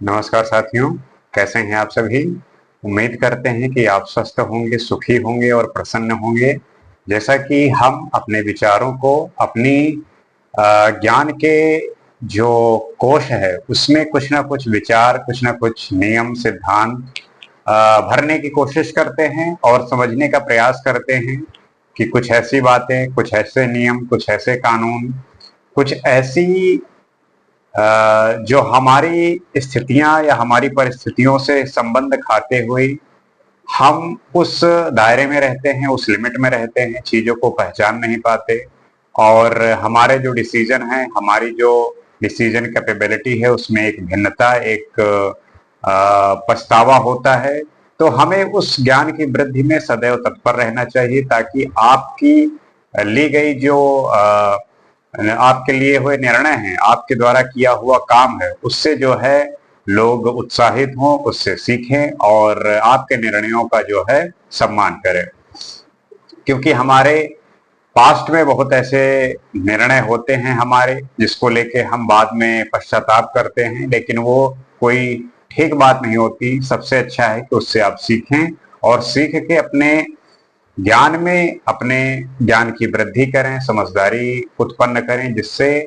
नमस्कार साथियों। कैसे हैं आप सभी। उम्मीद करते हैं कि आप स्वस्थ होंगे, सुखी होंगे और प्रसन्न होंगे। जैसा कि हम अपने विचारों को अपनी ज्ञान के जो कोश है उसमें कुछ ना कुछ विचार, कुछ ना कुछ नियम सिद्धांत भरने की कोशिश करते हैं और समझने का प्रयास करते हैं कि कुछ ऐसी बातें, कुछ ऐसे नियम, कुछ ऐसे कानून, कुछ ऐसी जो हमारी स्थितियां या हमारी परिस्थितियों से संबंध खाते हुए हम उस दायरे में रहते हैं, उस लिमिट में रहते हैं, चीजों को पहचान नहीं पाते और हमारे जो डिसीजन है, हमारी जो डिसीजन कैपेबिलिटी है उसमें एक भिन्नता, एक पछतावा होता है। तो हमें उस ज्ञान की वृद्धि में सदैव तत्पर रहना चाहिए ताकि आपकी ली गई जो आपके लिए हुए निर्णय हैं, आपके द्वारा किया हुआ काम है, उससे जो है लोग उत्साहित हों, उससे सीखें और आपके निर्णयों का जो है सम्मान करें। क्योंकि हमारे पास्ट में बहुत ऐसे निर्णय होते हैं हमारे, जिसको लेके हम बाद में पश्चाताप करते हैं, लेकिन वो कोई ठीक बात नहीं होती। सबसे अच्छा है कि उससे आप सीखें और सीख के अपने ज्ञान में अपने ज्ञान की वृद्धि करें, समझदारी उत्पन्न करें, जिससे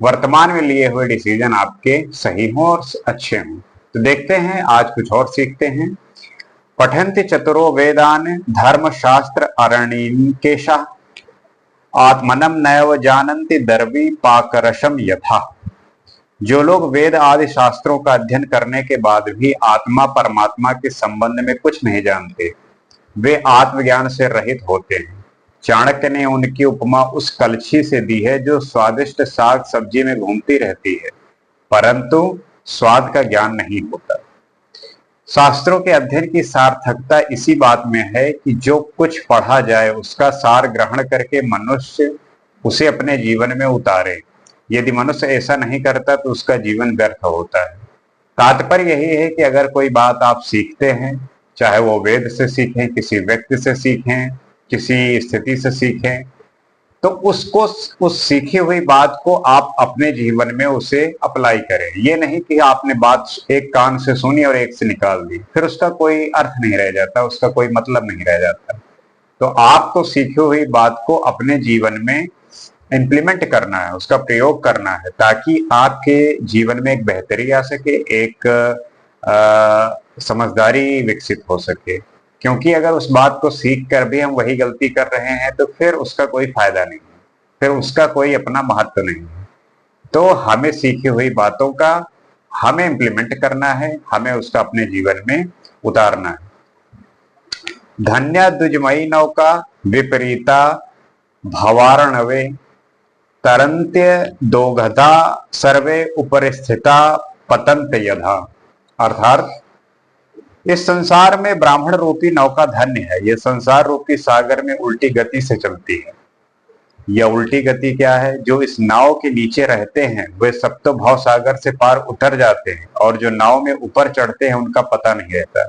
वर्तमान में लिए हुए डिसीजन आपके सही हों और अच्छे हों। तो देखते हैं, आज कुछ और सीखते हैं। पठन्ति चतुरो वेदान धर्म शास्त्र अरणिकेशः आत्मनम नैव जानन्ति दर्वी पाकरसम यथा। जो लोग वेद आदि शास्त्रों का अध्ययन करने के बाद भी आत्मा परमात्मा के संबंध में कुछ नहीं जानते, वे आत्मज्ञान से रहित होते हैं। चाणक्य ने उनकी उपमा उस कलछी से दी है जो स्वादिष्ट साग सब्जी में घूमती रहती है, परंतु स्वाद का ज्ञान नहीं होता। शास्त्रों के अध्ययन की सार्थकता इसी बात में है कि जो कुछ पढ़ा जाए उसका सार ग्रहण करके मनुष्य उसे अपने जीवन में उतारे। यदि मनुष्य ऐसा नहीं करता तो उसका जीवन व्यर्थ होता है। तात्पर्य यही है कि अगर कोई बात आप सीखते हैं, चाहे वो वेद से सीखें, किसी व्यक्ति से सीखें, किसी स्थिति से सीखें, तो उसको, उस सीखी हुई बात को आप अपने जीवन में उसे अप्लाई करें। ये नहीं कि आपने बात एक कान से सुनी और एक से निकाल दी, फिर उसका कोई अर्थ नहीं रह जाता, उसका कोई मतलब नहीं रह जाता। तो आपको सीखी हुई बात को अपने जीवन में इंप्लीमेंट करना है, उसका प्रयोग करना है, ताकि आपके जीवन में एक बेहतरी आ सके, एक समझदारी विकसित हो सके। क्योंकि अगर उस बात को सीख कर भी हम वही गलती कर रहे हैं तो फिर उसका कोई फायदा नहीं है, फिर उसका कोई अपना महत्व नहीं है। तो हमें सीखी हुई बातों का हमें इंप्लीमेंट करना है, हमें उसका अपने जीवन में उतारना है। धन्या दुजमयी नौका विपरीता भवारणवे तरंत्य दोगधा सर्वे उपरिस्थिता पतंत यथा। अर्थात इस संसार में ब्राह्मण रूपी नौका धन्य है, यह संसार रूपी सागर में उल्टी गति से चलती है। यह उल्टी गति क्या है? जो इस नाव के नीचे रहते हैं वे सब तो भाव सागर से पार उतर जाते हैं और जो नाव में ऊपर चढ़ते हैं उनका पता नहीं रहता।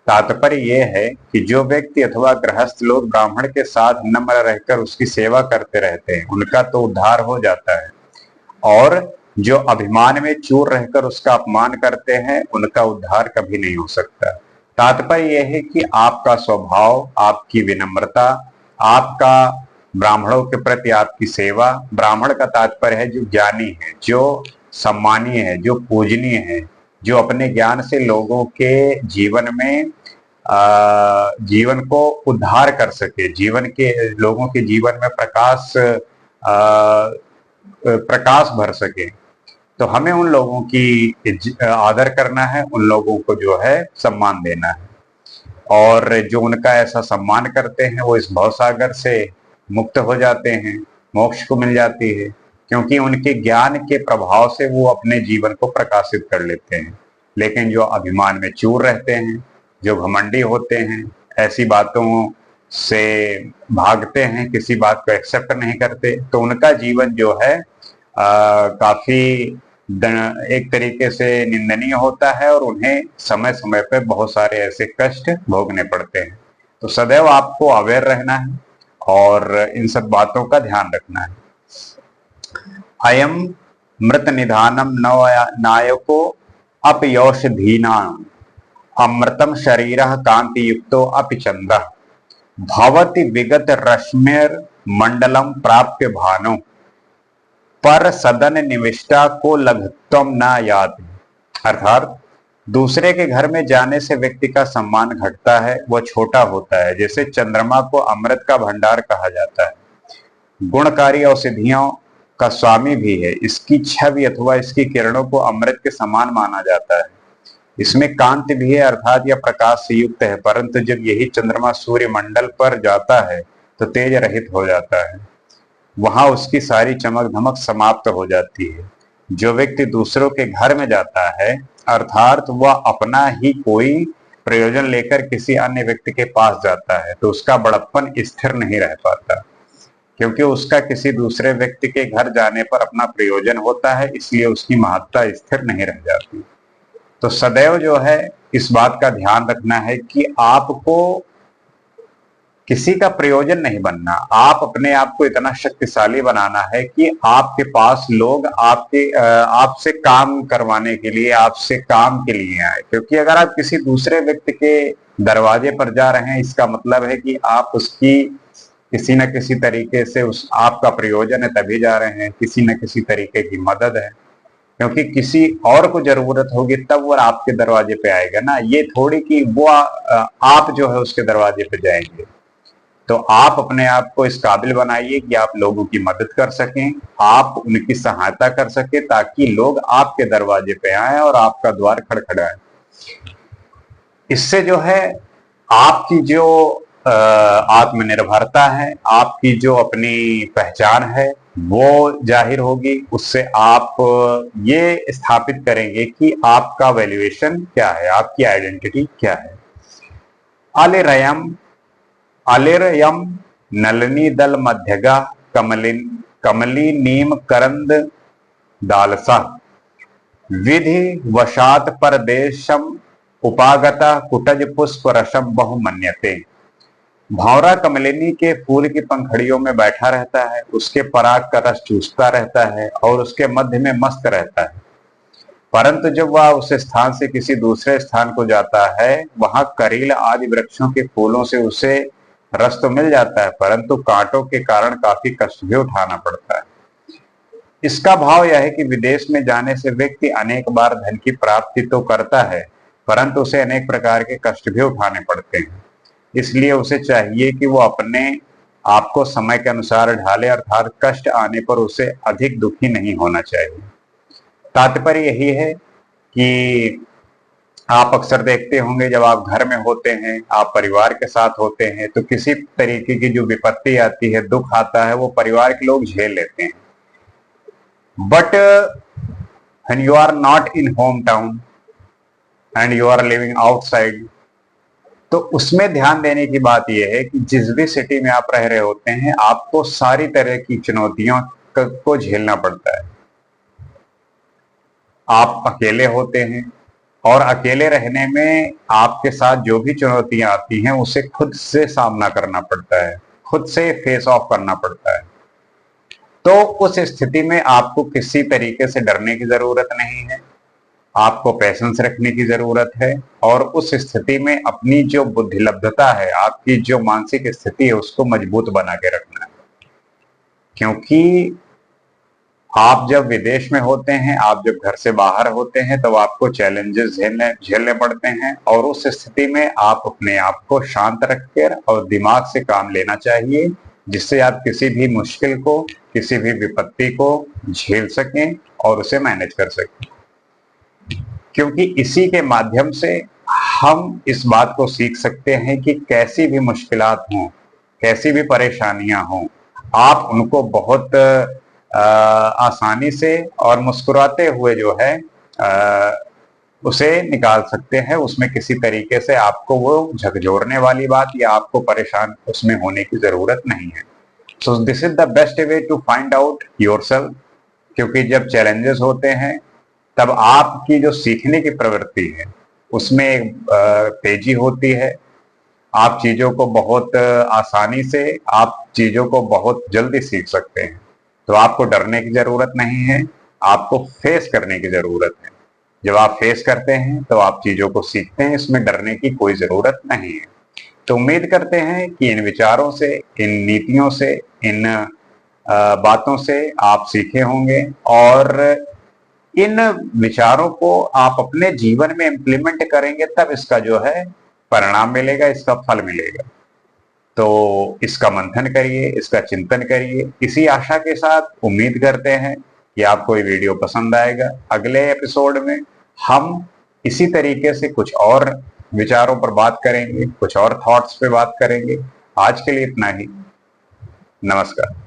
तात्पर्य यह है कि जो व्यक्ति अथवा गृहस्थ लोग ब्राह्मण के साथ नम्र रहकर उसकी सेवा करते रहते हैं उनका तो उद्धार हो जाता है, और जो अभिमान में चूर रहकर उसका अपमान करते हैं उनका उद्धार कभी नहीं हो सकता। तात्पर्य यह है कि आपका स्वभाव, आपकी विनम्रता, आपका ब्राह्मणों के प्रति आपकी सेवा, ब्राह्मण का तात्पर्य है जो ज्ञानी है, जो सम्मानीय है, जो पूजनीय है, जो अपने ज्ञान से लोगों के जीवन में जीवन को उद्धार कर सके, जीवन के लोगों के जीवन में प्रकाश भर सके। तो हमें उन लोगों की आदर करना है, उन लोगों को जो है सम्मान देना है, और जो उनका ऐसा सम्मान करते हैं वो इस भवसागर से मुक्त हो जाते हैं, मोक्ष को मिल जाती है, क्योंकि उनके ज्ञान के प्रभाव से वो अपने जीवन को प्रकाशित कर लेते हैं। लेकिन जो अभिमान में चूर रहते हैं, जो घमंडी होते हैं, ऐसी बातों से भागते हैं, किसी बात को एक्सेप्ट नहीं करते, तो उनका जीवन जो है काफी एक तरीके से निंदनीय होता है और उन्हें समय समय पर बहुत सारे ऐसे कष्ट भोगने पड़ते हैं। तो सदैव आपको अवेयर रहना है और इन सब बातों का ध्यान रखना है। अयम मृत निधानम नायको अपयौषधीनाम् अमृतम शरीरः कांति युक्तो अपि चंद्रः भवति विगत रश्मिर मंडलम प्राप्य भानु पर सदन निविष्टा को लघुत्वम न याति। अर्थात दूसरे के घर में जाने से व्यक्ति का सम्मान घटता है, वह छोटा होता है। जैसे चंद्रमा को अमृत का भंडार कहा जाता है, गुणकारी औषधियों का स्वामी भी है, इसकी छवि अथवा इसकी किरणों को अमृत के समान माना जाता है। इसमें कांति भी है, अर्थात यह प्रकाश से युक्त है, परंतु जब यही चंद्रमा सूर्य मंडल पर जाता है तो तेज रहित हो जाता है, वहां उसकी सारी चमक धमक समाप्त हो जाती है। जो व्यक्ति दूसरों के घर में जाता है, अर्थात वह अपना ही कोई प्रयोजन लेकर किसी अन्य व्यक्ति के पास जाता है, तो उसका बड़प्पन स्थिर नहीं रह पाता, क्योंकि उसका किसी दूसरे व्यक्ति के घर जाने पर अपना प्रयोजन होता है, इसलिए उसकी महत्ता स्थिर नहीं रह जाती। तो सदैव जो है इस बात का ध्यान रखना है कि आपको किसी का प्रयोजन नहीं बनना, आप अपने आप को इतना शक्तिशाली बनाना है कि आपके पास लोग आपसे काम करवाने के लिए, आपसे काम के लिए आए। क्योंकि अगर आप किसी दूसरे व्यक्ति के दरवाजे पर जा रहे हैं, इसका मतलब है कि आप उसकी किसी न किसी तरीके से आपका प्रयोजन है तभी जा रहे हैं, किसी न किसी तरीके की मदद है, क्योंकि किसी और को जरूरत होगी तब वो आपके दरवाजे पे आएगा ना। ये थोड़ी कि वो आप जो है उसके दरवाजे पे जाएंगे। तो आप अपने आप को इस काबिल बनाइए कि आप लोगों की मदद कर सकें, आप उनकी सहायता कर सकें, ताकि लोग आपके दरवाजे पे आए और आपका द्वार खड़खड़ाए। इससे जो है आपकी जो आत्मनिर्भरता है, आपकी जो अपनी पहचान है वो जाहिर होगी। उससे आप ये स्थापित करेंगे कि आपका वैल्यूएशन क्या है, आपकी आइडेंटिटी क्या है। अलिरयम नलिनी दल मध्यगा कमली नीम करंद दालसा विधि वशात परदेशम उपागता कुटज पुष्प रसम बहुमन्यते। भंवरा कमलिनी के फूल की पंखड़ियों में बैठा रहता है, उसके पराग का रस चूसता रहता है और उसके मध्य में मस्त रहता है, परंतु जब वह उस स्थान से किसी दूसरे स्थान को जाता है, वहां करील आदि वृक्षों के फूलों से उसे रस तो मिल जाता है, परंतु कांटों के कारण काफी कष्ट भी उठाना पड़ता है। इसका भाव यह है कि विदेश में जाने से व्यक्ति अनेक बार धन की प्राप्ति तो करता है, परंतु उसे अनेक प्रकार के कष्ट भी उठाने पड़ते हैं। इसलिए उसे चाहिए कि वो अपने आप को समय के अनुसार ढाले, अर्थात कष्ट आने पर उसे अधिक दुखी नहीं होना चाहिए। तात्पर्य यही है कि आप अक्सर देखते होंगे जब आप घर में होते हैं, आप परिवार के साथ होते हैं, तो किसी तरीके की जो विपत्ति आती है, दुख आता है, वो परिवार के लोग झेल लेते हैं। But when you are not in hometown and you are living outside, तो उसमें ध्यान देने की बात यह है कि जिस भी सिटी में आप रह रहे होते हैं, आपको सारी तरह की चुनौतियों को झेलना पड़ता है। आप अकेले होते हैं और अकेले रहने में आपके साथ जो भी चुनौतियां आती हैं उसे खुद से सामना करना पड़ता है, खुद से फेस ऑफ करना पड़ता है। तो उस स्थिति में आपको किसी तरीके से डरने की जरूरत नहीं है, आपको पैशंस रखने की जरूरत है और उस स्थिति में अपनी जो बुद्धिलब्धता है, आपकी जो मानसिक स्थिति है, उसको मजबूत बना के रखना है। क्योंकि आप जब विदेश में होते हैं, आप जब घर से बाहर होते हैं, तब आपको चैलेंजेस झेलने पड़ते हैं और उस स्थिति में आप अपने आप को शांत रखकर और दिमाग से काम लेना चाहिए, जिससे आप किसी भी मुश्किल को, किसी भी विपत्ति को झेल सकें और उसे मैनेज कर सकें। क्योंकि इसी के माध्यम से हम इस बात को सीख सकते हैं कि कैसी भी मुश्किलात हों, कैसी भी परेशानियां हों, आप उनको बहुत आसानी से और मुस्कुराते हुए जो है उसे निकाल सकते हैं। उसमें किसी तरीके से आपको वो झकझोरने वाली बात या आपको परेशान उसमें होने की जरूरत नहीं है। So this is the best way to find out yourself. क्योंकि जब चैलेंजेस होते हैं तब आपकी जो सीखने की प्रवृत्ति है उसमें एक तेजी होती है। आप चीजों को बहुत आसानी से, आप चीजों को बहुत जल्दी सीख सकते हैं। तो आपको डरने की जरूरत नहीं है, आपको फेस करने की जरूरत है। जब आप फेस करते हैं तो आप चीजों को सीखते हैं, इसमें डरने की कोई जरूरत नहीं है। तो उम्मीद करते हैं कि इन विचारों से, इन नीतियों से, इन बातों से आप सीखे होंगे और इन विचारों को आप अपने जीवन में इम्प्लीमेंट करेंगे, तब इसका जो है परिणाम मिलेगा, इसका फल मिलेगा। तो इसका मंथन करिए, इसका चिंतन करिए। इसी आशा के साथ उम्मीद करते हैं कि आपको ये वीडियो पसंद आएगा। अगले एपिसोड में हम इसी तरीके से कुछ और विचारों पर बात करेंगे, कुछ और थॉट्स पे बात करेंगे। आज के लिए इतना ही। नमस्कार।